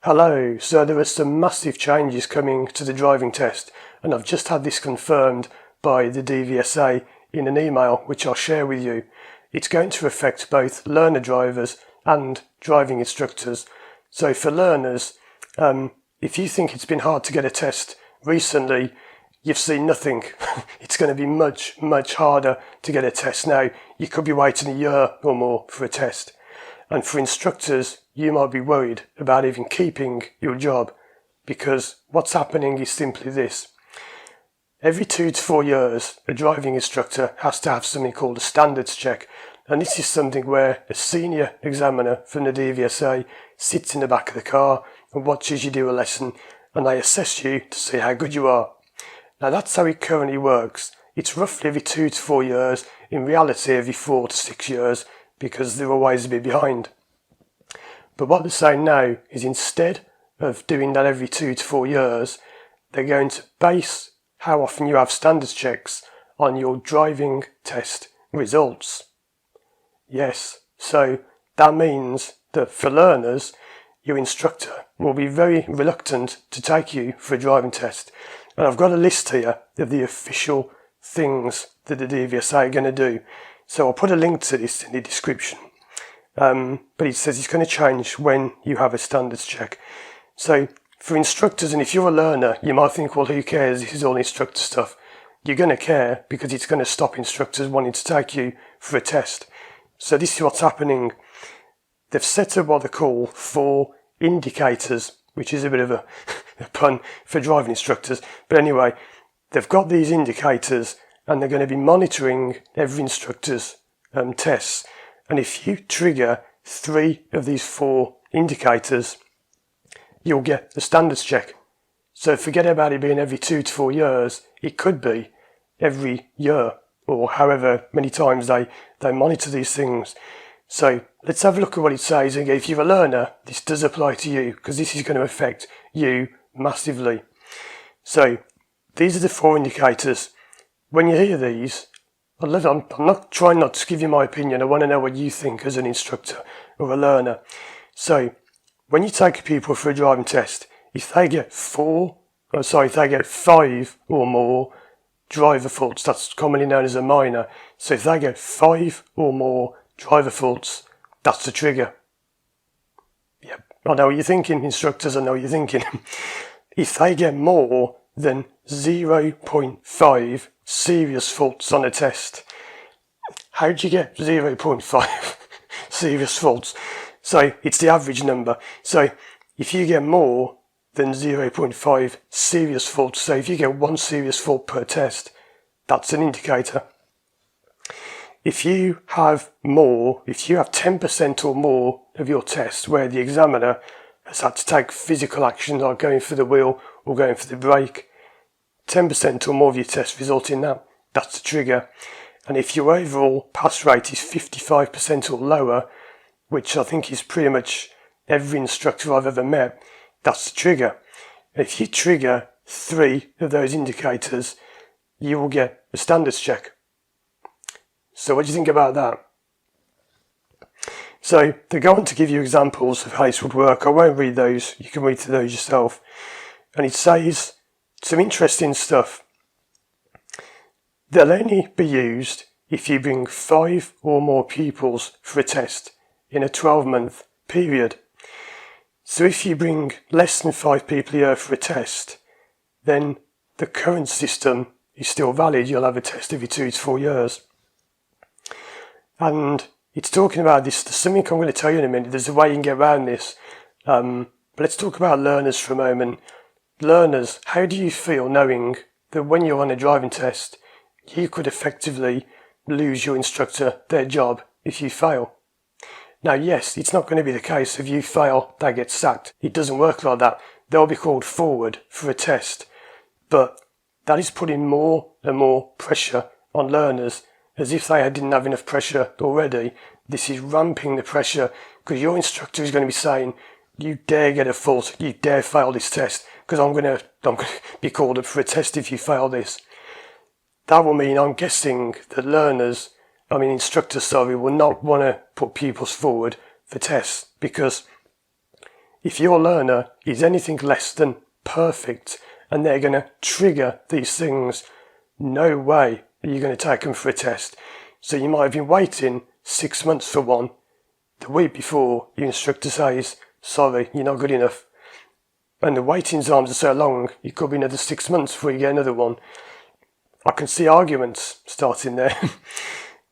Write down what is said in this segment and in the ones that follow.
Hello, so there are some massive changes coming to the driving test, and I've just had this confirmed by the DVSA in an email which I'll share with you. It's going to affect both learner drivers and driving instructors. So for learners, if you think it's been hard to get a test recently, you've seen nothing. It's going to be much, much harder to get a test now. You could be waiting a year or more for a test. And for instructors, you might be worried about even keeping your job, because what's happening is simply this. Every 2 to 4 years, a driving instructor has to have something called a standards check. And this is something where a senior examiner from the DVSA sits in the back of the car and watches you do a lesson, and they assess you to see how good you are. Now that's how it currently works. It's roughly every 2 to 4 years, in reality every 4 to 6 years, because they're always a bit behind. But what they're saying now is instead of doing that every 2 to 4 years, they're going to base how often you have standards checks on your driving test results. Yes, so that means that for learners, your instructor will be very reluctant to take you for a driving test. And I've got a list here of the official things that the DVSA are going to do. So I'll put a link to this in the description. But it says it's going to change when you have a standards check. So for instructors, and if you're a learner, you might think, well, who cares? This is all instructor stuff. You're going to care because it's going to stop instructors wanting to take you for a test. So this is what's happening. They've set up what they call 4 indicators, which is a bit of a pun for driving instructors. But anyway, they've got these indicators and they're going to be monitoring every instructor's tests. And if you trigger 3 of these 4 indicators, you'll get a standards check. So forget about it being every 2 to 4 years. It could be every year, or however many times they monitor these things. So let's have a look at what it says. And if you're a learner, this does apply to you, because this is going to affect you massively. So these are the 4 indicators. When you hear these, I'm not trying not to give you my opinion. I want to know what you think as an instructor or a learner. So when you take a pupil for a driving test, if they get 5 or more driver faults, that's commonly known as a minor. So if they get 5 or more driver faults, that's the trigger. Yep, I know what you're thinking, instructors, I know what you're thinking. If they get more than 0.5 serious faults on a test, how do you get 0.5 serious faults? So it's the average number. So if you get more than 0.5 serious faults, so if you get 1 serious fault per test, that's an indicator. If you have 10% or more of your test where the examiner has had to take physical action like going for the wheel or going for the brake, 10% or more of your test result in that, that's the trigger. And if your overall pass rate is 55% or lower, which I think is pretty much every instructor I've ever met, that's the trigger. And if you trigger 3 of those indicators, you will get a standards check. So what do you think about that? So they go on to give you examples of how this would work. I won't read those, you can read through those yourself. And it says some interesting stuff. They'll only be used if you bring 5 or more pupils for a test in a 12-month period. So if you bring less than 5 people a year for a test, then the current system is still valid. You'll have a test every 2 to 4 years. And it's talking about this. There's something I'm going to tell you in a minute. There's a way you can get around this. But let's talk about learners for a moment. Learners, how do you feel knowing that when you're on a driving test, you could effectively lose your instructor their job if you fail? Now, yes, it's not going to be the case if you fail, they get sacked. It doesn't work like that. They'll be called forward for a test. But that is putting more and more pressure on learners, as if they didn't have enough pressure already. This is ramping the pressure, because your instructor is going to be saying, you dare get a fault, you dare fail this test, because I'm going to be called up for a test if you fail this. That will mean, I'm guessing, that instructors will not want to put pupils forward for tests, because if your learner is anything less than perfect and they're going to trigger these things, no way are you going to take them for a test. So you might have been waiting 6 months for one. The week before, your instructor says, sorry, you're not good enough. And the waiting times are so long, it could be another 6 months before you get another one. I can see arguments starting there.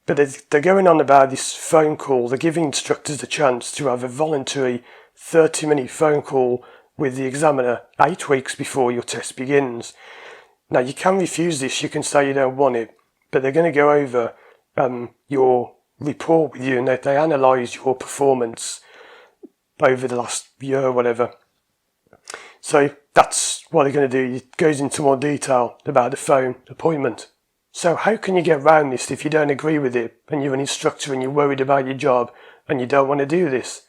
But they're going on about this phone call. They're giving instructors the chance to have a voluntary 30-minute phone call with the examiner 8 weeks before your test begins. Now, you can refuse this. You can say you don't want it. But they're going to go over your report with you, and they analyse your performance over the last year or whatever. So that's what they're going to do. It goes into more detail about the phone appointment. So how can you get around this if you don't agree with it and you're an instructor and you're worried about your job and you don't want to do this?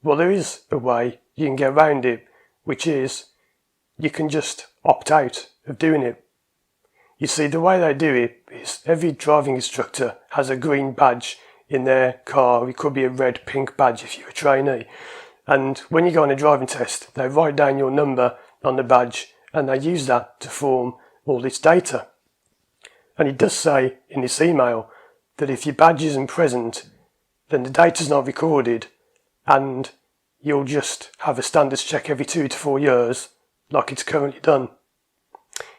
Well, there is a way you can get around it, which is you can just opt out of doing it. You see, the way they do it is every driving instructor has a green badge in their car. It could be a red, pink badge if you're a trainee. And when you go on a driving test, they write down your number on the badge and they use that to form all this data. And it does say in this email that if your badge isn't present, then the data's not recorded and you'll just have a standards check every 2 to 4 years like it's currently done.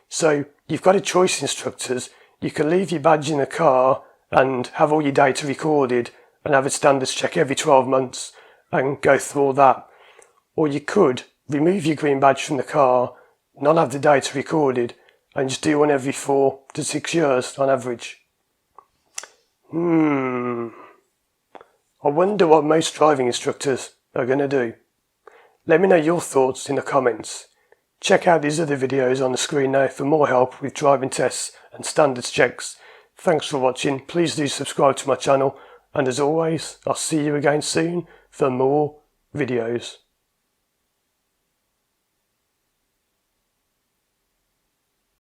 So you've got a choice, instructors. You can leave your badge in the car and have all your data recorded and have a standards check every 12 months and go through all that. Or you could remove your green badge from the car, not have the data recorded, and just do one every 4 to 6 years on average. I wonder what most driving instructors are going to do. Let me know your thoughts in the comments. Check out these other videos on the screen now for more help with driving tests and standards checks. Thanks for watching. Please do subscribe to my channel, and as always, I'll see you again soon for more videos.